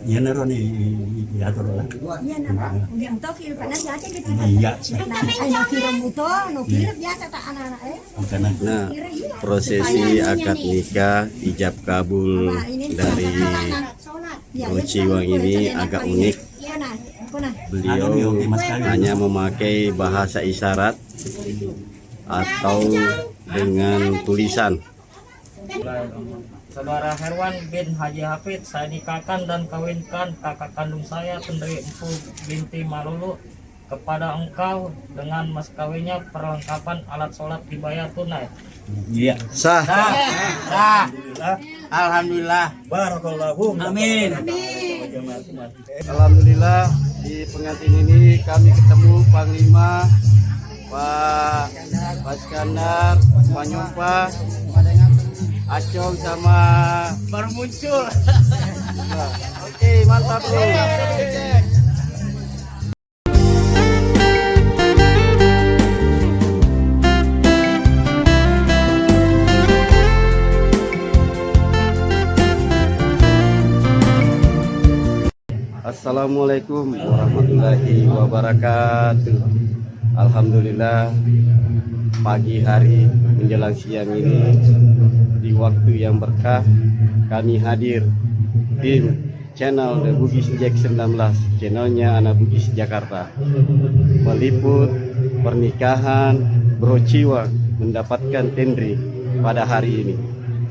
Iya naron diatur lah. Iya nak. Yang tahu kira panas aja gitu. Iya. Nah, kira muto, no kira biasa tak anak-anak Nah, prosesi akad nikah ijab kabul dari Bro Ciwang ini agak unik. Beliau hanya memakai bahasa isyarat atau dengan tulisan. Saudara Herwan bin Haji Hafid, saya nikahkan dan kawinkan kakak kandung saya Pendiri Empu binti Marulu kepada engkau dengan mas kawinnya perlengkapan alat sholat dibayar tunai. Iya. Sah. Sah. Alhamdulillah. Barakallahu. Amin. Alhamdulillah di pengantin ini kami ketemu Panglima, Pak Iskandar, Pak Nyompa, Acong sama Baru muncul. Oke, mantap bro. Assalamualaikum warahmatullahi wabarakatuh. Alhamdulillah pagi hari menjelang siang ini di waktu yang berkah kami hadir tim channel The Bugis Jack 19, channelnya anak Bugis Jakarta, meliput pernikahan Bro Ciwang mendapatkan tendri pada hari ini.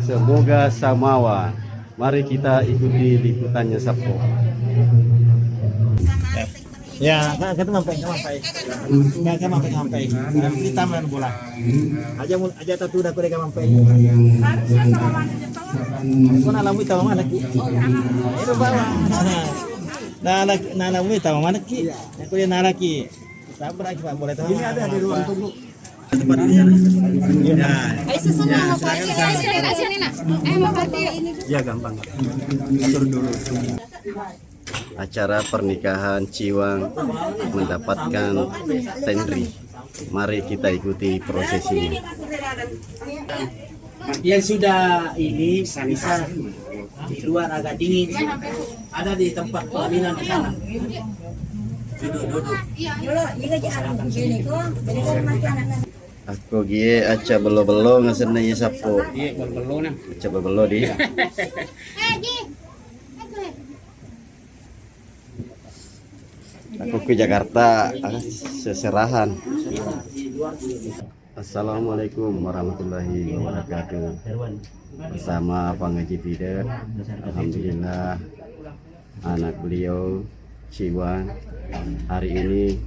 Semoga samawa. Mari kita ikuti liputannya Sabtu. Ya, kita mampai. Kita main bola. Aja tatu dah kuda mampai. Kau nak lamu tahu mana ki? Itu bawa. Nah lamu tahu mana ki? Aku dia naraki. Sabar lagi Pak, boleh tahu. Ini ada di ruang tunggu. Ya gampang. Atur dulu. Acara pernikahan Ciwang mendapatkan tendri. Mari kita ikuti prosesinya. Yang sudah ini bisa di luar agak dingin. Ada di tempat pelaminan di sana. Duduk. Aku gie aca belo-belo ngesen na sapo. Iya, belo nah. Aca belo di. Aku ke Jakarta seserahan. Assalamualaikum warahmatullahi wabarakatuh. Bersama Pangaji Pide, alhamdulillah anak beliau Ciwang hari ini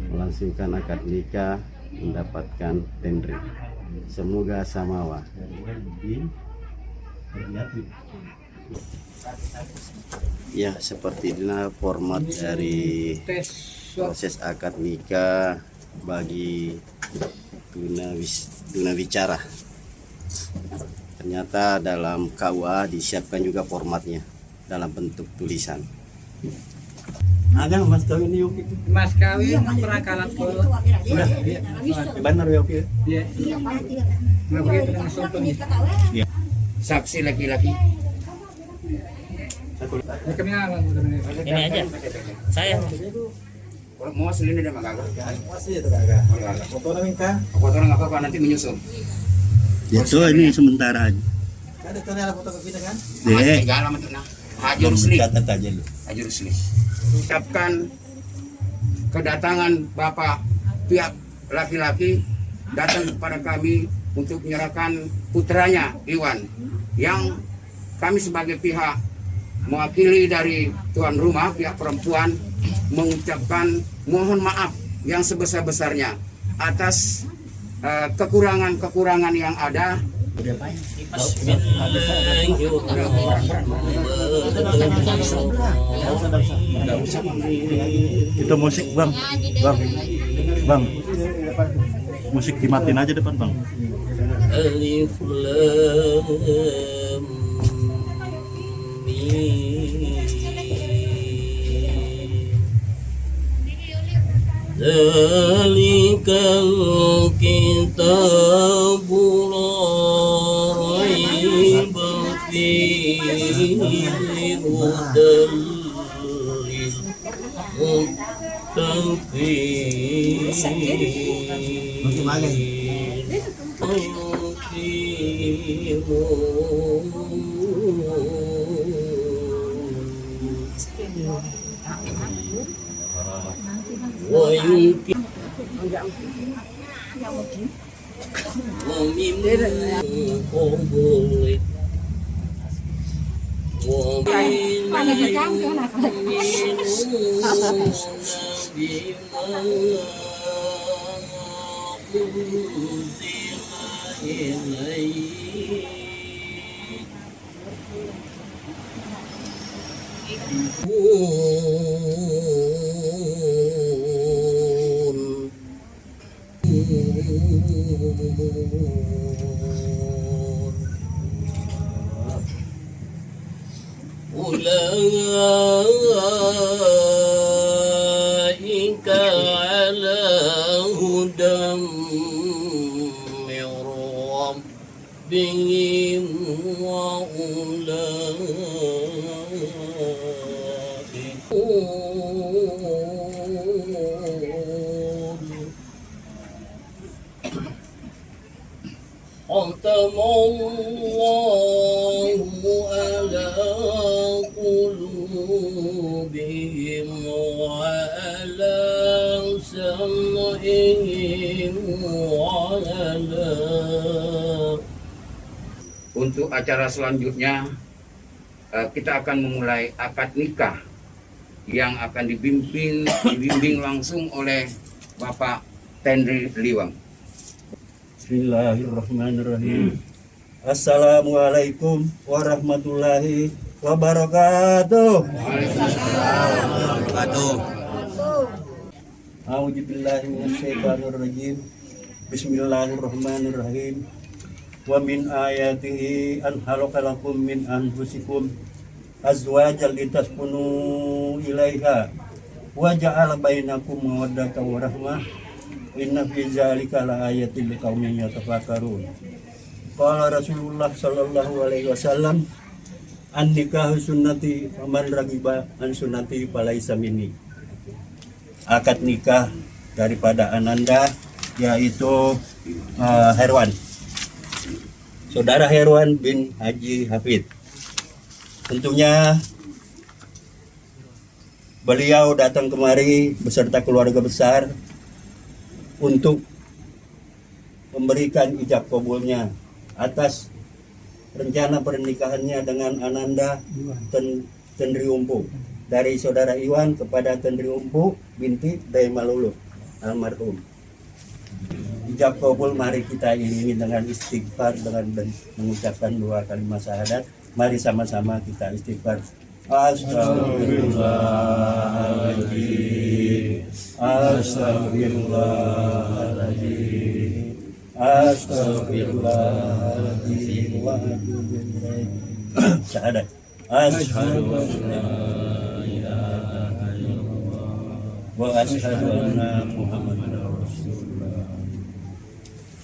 melangsungkan akad nikah mendapatkan tendri. Semoga samawa. Ya, seperti inilah format dari proses akad nikah bagi tunawicara. Ternyata dalam KUA disiapkan juga formatnya dalam bentuk tulisan. Ada mas kawin ni Yopi. Mas kawin perakalan polo. Sudah. Benar Yopi. Iya. Nggak begitu dengan soto nih. Saksi laki-laki. Ini aja. Saya Mau selini dia makaga. Masih itu kagak. Foto na minta. Foto nggak apa-apa nanti menyusul. Ya so ini sementara aja. Ada tuh ada foto kita kan? Deh. Tinggal lama tuh nah. Haji Rusli. Catat aja lu. Haji Rusli. Ucapkan kedatangan Bapak pihak laki-laki datang kepada kami untuk menyerahkan putranya Iwan yang kami sebagai pihak mewakili dari tuan rumah pihak perempuan mengucapkan mohon maaf yang sebesar-besarnya atas kekurangan-kekurangan yang ada. Itu musik bang. Musik dimatiin aja depan bang. Alif Lam Mim. Zalikal kitabul raiba fihi أولئك على هدى من ربهم وأولئك ختم الله على قلوبهم وعلى سمعهم وعلى. Untuk acara selanjutnya kita akan memulai akad nikah yang akan dibimbing langsung oleh Bapak Tendri Liwang. Bismillahirrahmanirrahim. Assalamualaikum warahmatullahi wabarakatuh. A'udzubillahi minasyaitonirrajim. Bismillahirrahmanirrahim. Wa min ayatihi an khalaqalakum min anfusikum azwajan litaskunu ilaiha wa ja'ala bainakum mawaddatan wa rahmah. Inna fi zalika laayatin liqaumin yatafakkarun. Qala Rasulullah sallallahu alaihi wasallam, an-nikahu sunnati faman ragiba an sunnati falaisa minni. Akad nikah daripada Ananda yaitu Herwan. Saudara Herwan bin Haji Hafid. Tentunya beliau datang kemari beserta keluarga besar untuk memberikan ijab kabulnya atas rencana pernikahannya dengan Ananda Tendri Umpu, dari saudara Iwan kepada Tendri Umpu binti Daimalulu almarhum. Ijab kabul mari kita iringi dengan istighfar, dengan mengucapkan 2 kalimat syahadat. Mari sama-sama kita istighfar. Astagfirullahaladzim, astagfirullahaladzim, astagfirullahaladzim, wa atubu ilaih. Syahadat. Asyhadu an la ilaha illallah wa asyhadu anna Muhammadar Rasulullah.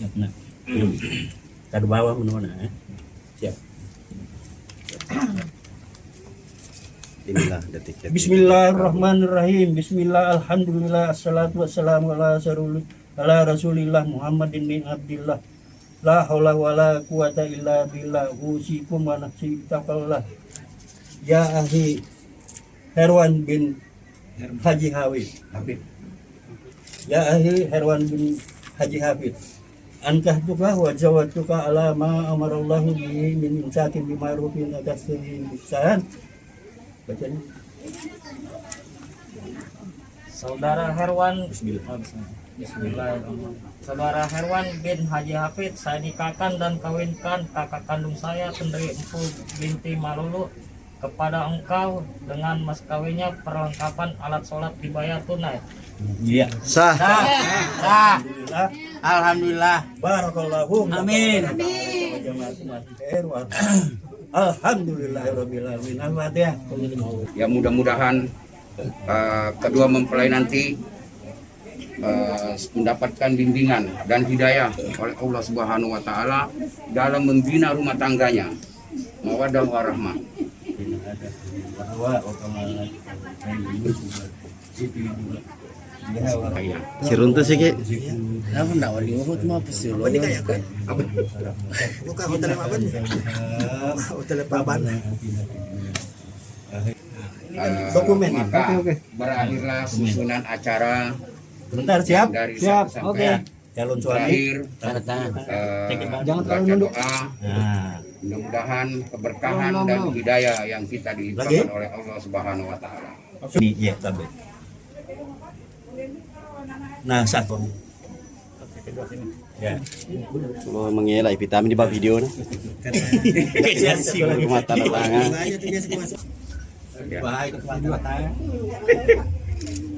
Siap nak. Kita bawah menona siap. Inilah detik-detik. Bismillahirrahmanirrahim. Bismillah, alhamdulillah, assalatu wassalamu ala rasulillah Muhammadin bin Abdillah. La haula wala quwata illa billah. Usikum wa nafsi taqallah. Ya ahli Herwan bin Haji Hafid. Ya ahli Herwan bin Haji Hafid. Ankahtuka wa zawatuka ala ma amarallahu bihi min imsakin bima'rufin wa tasrihim bisan. Bacanya. Saudara Herwan Bismillahirrahmanirrahim. Saudara Herwan bin Haji Hafid, saya nikahkan dan kawinkan kakak kandung saya Tendri Empu binti Malulu kepada engkau dengan mas kawinnya perlengkapan alat sholat dibayar tunai. Iya. Sah. Alhamdulillah. Alhamdulillah. Barakallahu. Amin. Alhamdulillahirabbil alamin. Al-Fatihah. Ya mudah-mudahan kedua mempelai nanti mendapatkan bimbingan dan hidayah oleh Allah Subhanahu wa taala dalam membina rumah tangganya. Mawaddah warahmah. bahwa orang Si runtuh sih, Ki. Bukan hotel apa nih? Hotel Paban. Dokumen. Maka berakhirlah susunan acara Bentar, siap. dari Siap, satu oke. sampai Calon suami. terakhir. Jangan terlalu Baca nunduk. doa. Nah, Mudah-mudahan keberkahan dan hidayah yang kita dilimpahkan oleh Allah Subhanahu wa taala. ini ya tabe. Nah, satu. Ya. Lo mengelak vitamin di bawah video nah. Rumah tanda tangan. Baik, tangan.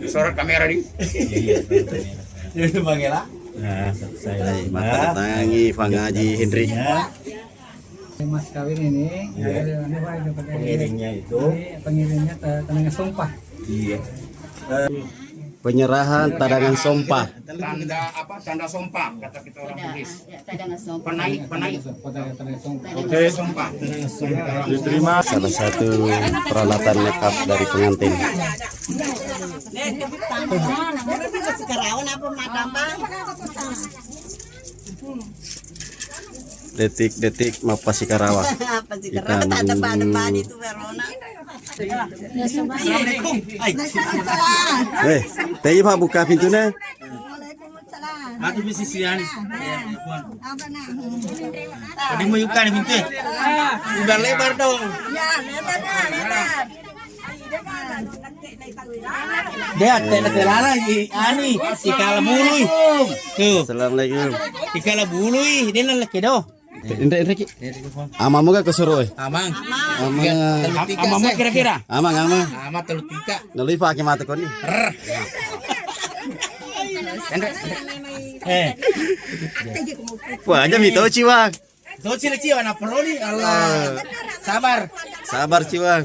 Sorot kamera di. Iya, itu Bangela. Nah, selesai. Hai, mata tangi Fangaji Hendrik. Ya, Mas kawin ini, pengiringnya itu. pengirimnya tenangnya sumpah. Iya. Penyerahan tadangan sompah. Tanda apa? Tanda sompah kata kita orang Bugis. Tadangan sompah. Penaik. Tenangnya sumpah. Oke, sompah. Diterima. Salah satu peralatan makeup dari pengantin. Sekarawan apa matambang? Detik-detik mapasi Karawa. Apa sih Kita kerabat ada menunggu. bahan itu Verona. Teh Pak buka pintunya. Waalaikumsalam. Atu bisisian. Apa nak? Tadi mau yukan pintu. Udah lebar dong. Ya, lebar. Dia telala ani ikala bului. Tuh, Assalamualaikum. ikala bului dia lelaki doh. Indra Ki. Amamu gak kesuruh? Amang. Amang. Kira-kira. Amang. Ama telu tika. Nalui pakai mata kau ni. Wah, aja mito ciwang. Tuh cili warna peroli. Allah. Sabar ciwang.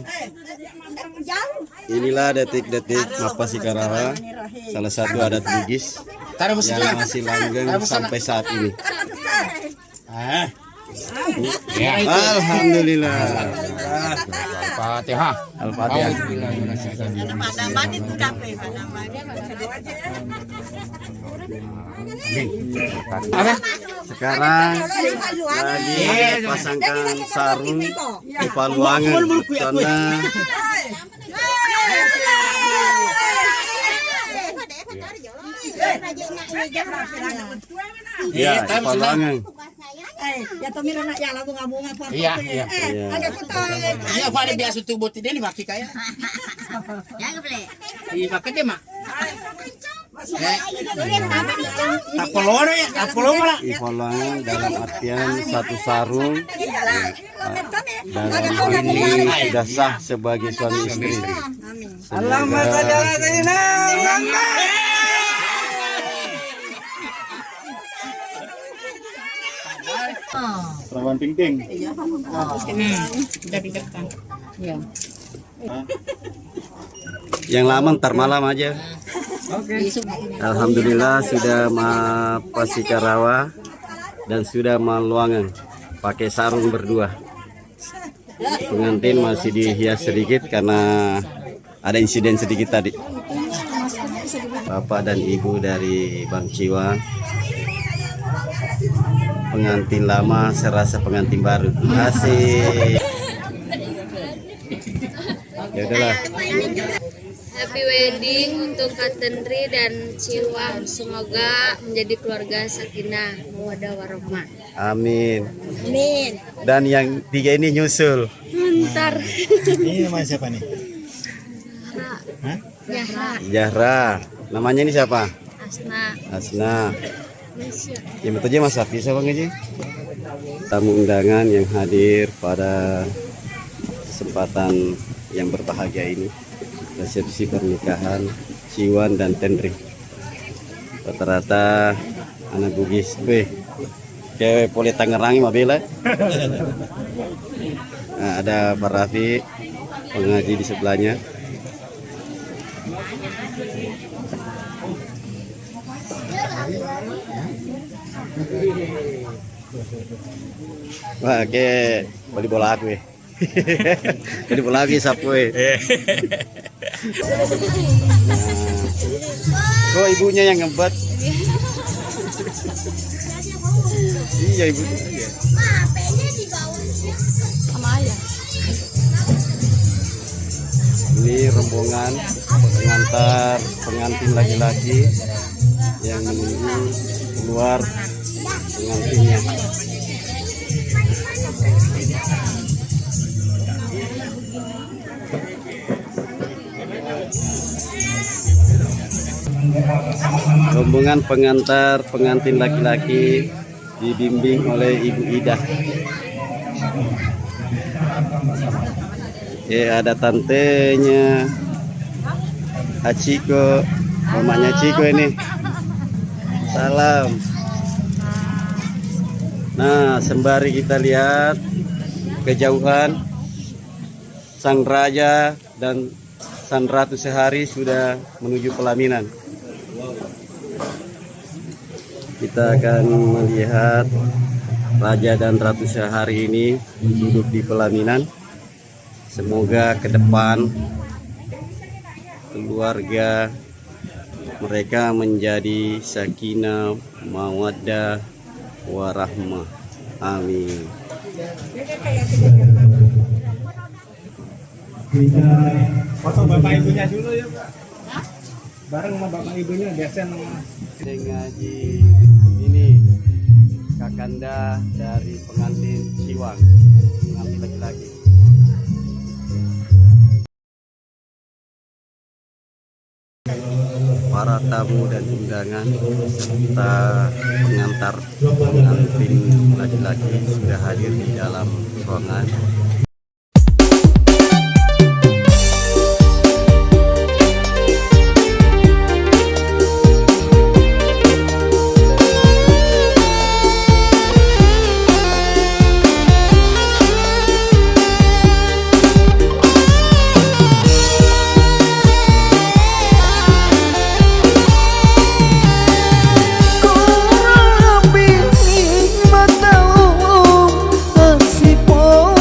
Inilah detik-detik mapasi Karawa. Salah satu adat Bugis yang masih langgeng sampai saat ini. Alhamdulillah. Al-Fatihah. Al-Fatihah. Padamban itu capek, padamban. Sekarang lagi pasangkan sarung di Paluangan karena ya di Paluangan. Ya tomiro nak ya bunga-bunga apa? Iya. Agak ketawa. Iya, apa ada biasa tuh buat ini maki kaya. Ya boleh. Iya, pakai dia mak. Tak perlu ya, tak perlu lah. Di Paluangan dalam artian satu sarung dalam hal ini sudah sah sebagai suami istri. Allahumma sholli ala sayyidina Muhammad. Perawan ting-ting. Yang lama ntar malam aja. Alhamdulillah sudah mapasi Karawa dan sudah maluangan pakai sarung berdua. Pengantin masih dihias sedikit karena ada insiden sedikit tadi. Bapak dan Ibu dari Bang Ciwa. Pengantin lama serasa pengantin baru. Asik. Ya udahlah. Happy wedding untuk Kak Tendri dan Ciwang. Semoga menjadi keluarga sakinah mawaddah warahmah. Amin. Amin. Dan yang tiga ini nyusul. Bentar. Ini nama siapa nih? Zahra, Zahra. Namanya ini siapa? Asna, Asna. Ya betul aja Mas Safi siapa nggak? Tamu undangan yang hadir pada kesempatan yang berbahagia ini, resepsi pernikahan Ciwan dan Tendri. Rata-rata anak Bugis, cewek poli Tangerang Mabela. Nah, ada Pak Rafi pengaji di sebelahnya. Wah, ke beli bola aku ya. Jadi lagi sapu Kok ibunya yang ngebat? Iya ibunya aja. Ini rombongan pengantar pengantin laki-laki yang menunggu keluar pengantinnya. Rombongan pengantar pengantin laki-laki dibimbing oleh Ibu Ida. Ada tantenya Aciko, mamanya Ciko ini. Salam. Nah, sembari kita lihat kejauhan sang raja dan sang ratu sehari sudah menuju pelaminan. Kita akan melihat raja dan ratu sehari ini duduk di pelaminan. Semoga ke depan keluarga mereka menjadi sakinah, mawaddah, warahmah. Amin. Kita foto bapak ibunya dulu ya Pak. Bareng sama bapak ibunya biasa nama. Ngaji ini kakanda dari pengantin Siwang, pengantin laki-laki. Para tamu dan undangan serta pengantar pengantin laki-laki sudah hadir di dalam ruangan. Mata si po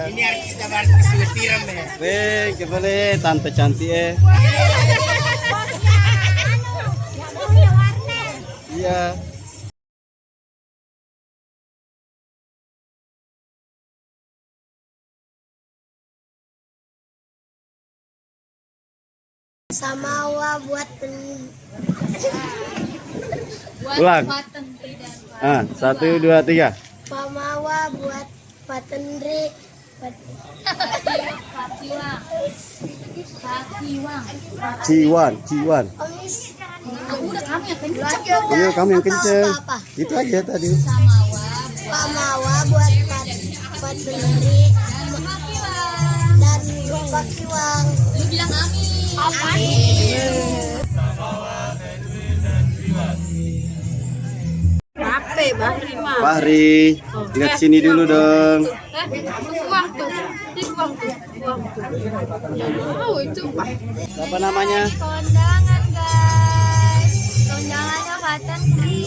Ini artis tiram ya. Weh, kembali tante cantik ya. Iya. Samawa buat Ulang. Ah, 1, 2, 3. Pamawa buat Pak Tendri. Ciwan. Omis. Iya, kamu yang kenceng. Itu aja tadi. Pamawa buat Pak Tendri dan Pak Kiwang. Lu bilang amin. Fahri, lihat sini dulu dong. Apa namanya? Kondangan guys. Kondangannya Pak Tendri.